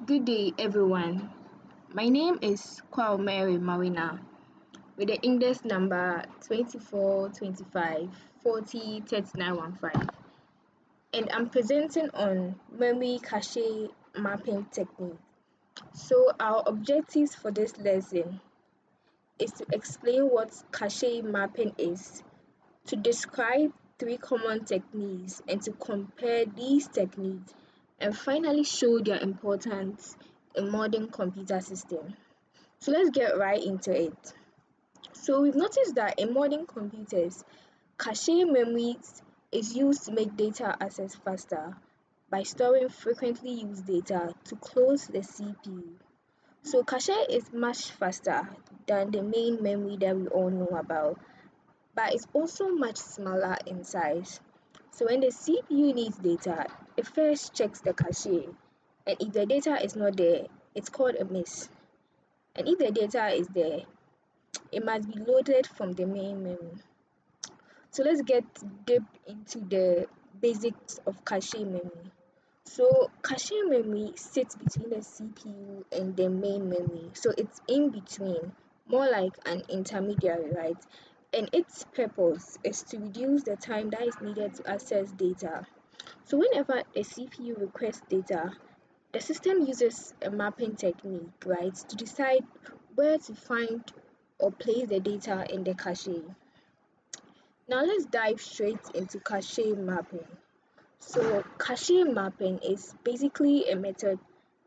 Good day, everyone. My name is Kwao Mawuena with the index number 2425403915, and I'm presenting on memory cache mapping technique. So, our objectives for this lesson is to explain what cache mapping is, to describe three common techniques, and to compare these techniques, and finally show their importance in modern computer systems. So let's get right into it. So we've noticed that in modern computers, cache memory is used to make data access faster by storing frequently used data to close the CPU. So cache is much faster than the main memory that we all know about, but it's also much smaller in size. So when the CPU needs data, it first checks the cache, and if the data is not there, it's called a miss. And if the data is there, it must be loaded from the main memory. So let's get deep into the basics of cache memory. So cache memory sits between the CPU and the main memory. So it's in between, more like an intermediary, right? And its purpose is to reduce the time that is needed to access data. So whenever a CPU requests data, the system uses a mapping technique, right, to decide where to find or place the data in the cache. Now let's dive straight into cache mapping. So cache mapping is basically a method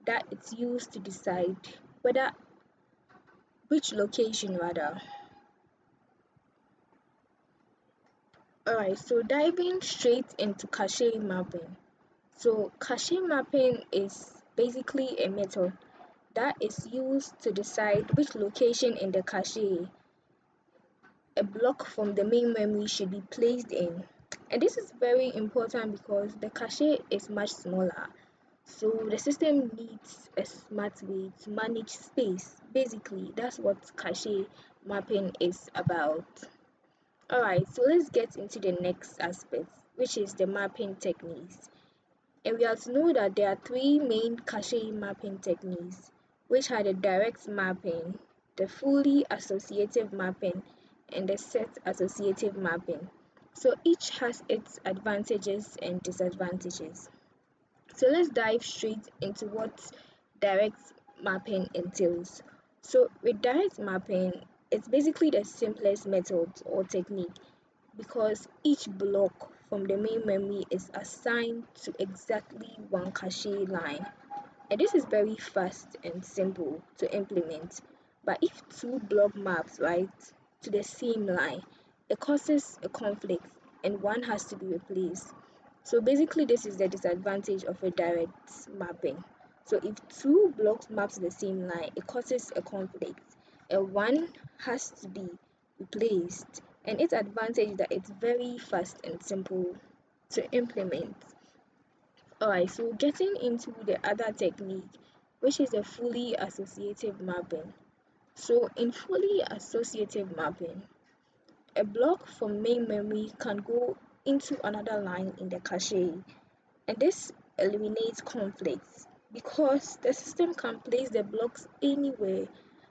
that it's used to decide whether which location rather. Alright, so diving straight into cache mapping. So cache mapping is basically a method that is used to decide which location in the cache a block from the main memory should be placed in. And this is very important because the cache is much smaller. So the system needs a smart way to manage space. Basically, that's what cache mapping is about. Alright, so let's get into the next aspect, which is the mapping techniques. And we have to know that there are three main cache mapping techniques, which are the direct mapping, the fully associative mapping, and the set-associative mapping. So each has its advantages and disadvantages. So let's dive straight into what direct mapping entails. So with direct mapping, it's basically the simplest method or technique because each block from the main memory is assigned to exactly one cache line. And this is very fast and simple to implement. But if two block maps right to the same line, it causes a conflict and one has to be replaced. So basically this is the disadvantage of a direct mapping. So if two blocks map to the same line, it causes a conflict and one has to be replaced. And its advantage is that it's very fast and simple to implement. Alright, so getting into the other technique, which is the fully associative mapping. So in fully associative mapping, a block from main memory can go into another line in the cache, and this eliminates conflicts because the system can place the blocks anywhere.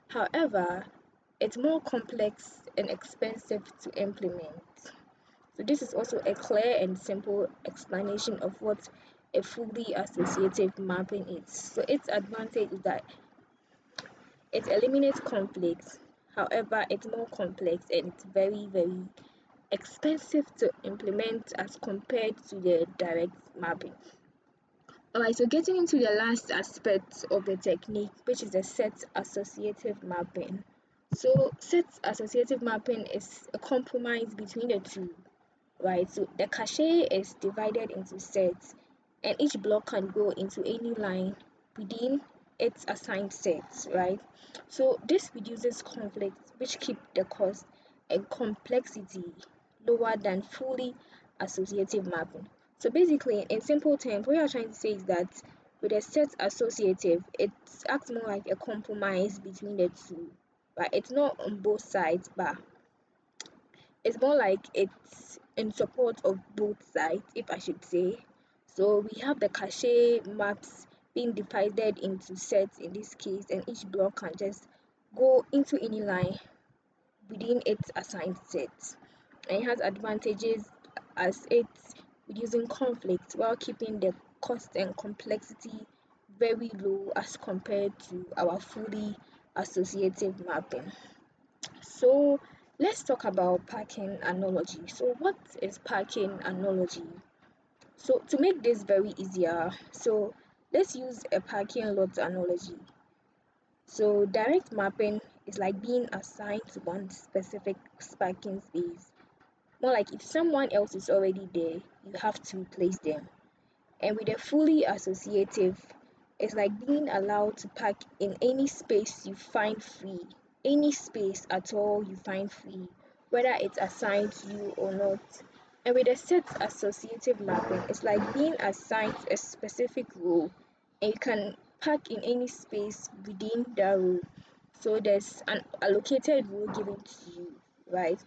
However, it's more complex and expensive to implement. So this is also a clear and simple explanation of what a fully associative mapping is. So its advantage is that it eliminates conflicts. However, it's more complex and it's very expensive to implement as compared to the direct mapping. Alright, so getting into the last aspect of the technique, which is the set associative mapping. So set associative mapping is a compromise between the two, right? So the cache is divided into sets, and each block can go into any line within its assigned sets, right? So this reduces conflicts, which keep the cost and complexity lower than fully associative mapping. So basically, in simple terms, what you're trying to say is that with a set associative, it acts more like a compromise between the two, right? It's not on both sides, but it's more like it's in support of both sides, if I should say. So we have the cache maps being divided into sets in this case, and each block can just go into any line within its assigned set. And it has advantages as it's reducing conflict while keeping the cost and complexity very low as compared to our fully associative mapping. So let's talk about parking analogy. So what is parking analogy? So to make this very easier, so let's use a parking lot analogy. So direct mapping is like being assigned to one specific parking space. More like if someone else is already there, you have to replace them. And with a fully associative, it's like being allowed to park in any space you find free, any space at all you find free, whether it's assigned to you or not. And with a set associative mapping, it's like being assigned a specific role, and you can park in any space within that role. So there's an allocated role given to you, right?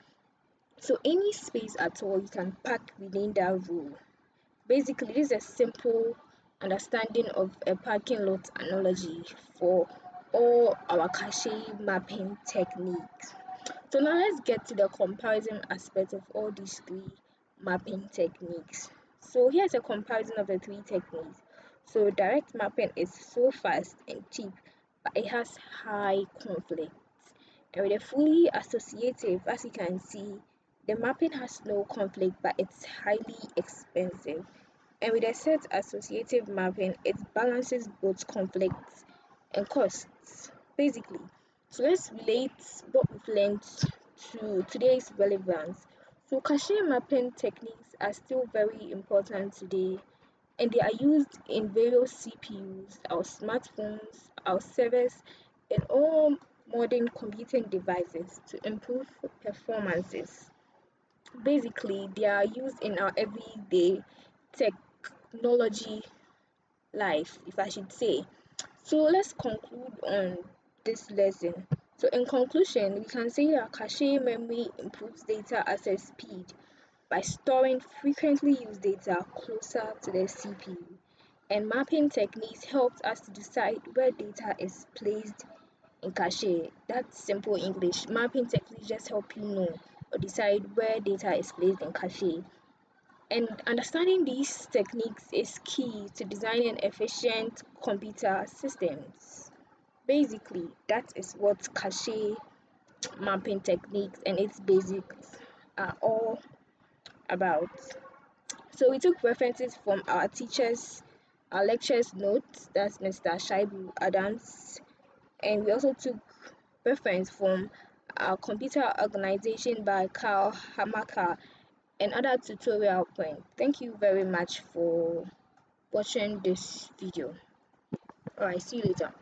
So any space at all you can park within that role. Basically, this is a simple understanding of a parking lot analogy for all our cache mapping techniques. So now let's get to the comparison aspect of all these three mapping techniques. So here's a comparison of the three techniques. So direct mapping is so fast and cheap, but it has high conflict. And with a fully associative, as you can see, the mapping has no conflict, but it's highly expensive. And with a set associative mapping, it balances both conflicts and costs, basically. So let's relate what we've learned to today's relevance. So cache mapping techniques are still very important today, and they are used in various CPUs, our smartphones, our servers, and all modern computing devices to improve performances. Basically, they are used in our everyday technology life, if I should say. So let's conclude on this lesson. So in conclusion, we can say that cache memory improves data access speed by storing frequently used data closer to the CPU. And mapping techniques helps us to decide where data is placed in cache. That's simple English. Mapping techniques just help you know or decide where data is placed in cache. And understanding these techniques is key to designing efficient computer systems. Basically, that is what cache mapping techniques and its basics are all about. So we took references from our teachers, our lectures notes, that's Mr. Shaibu Adams, and we also took reference from our computer organization by Carl Hamaka and other tutorial points. Thank you very much for watching this video. Alright, see you later.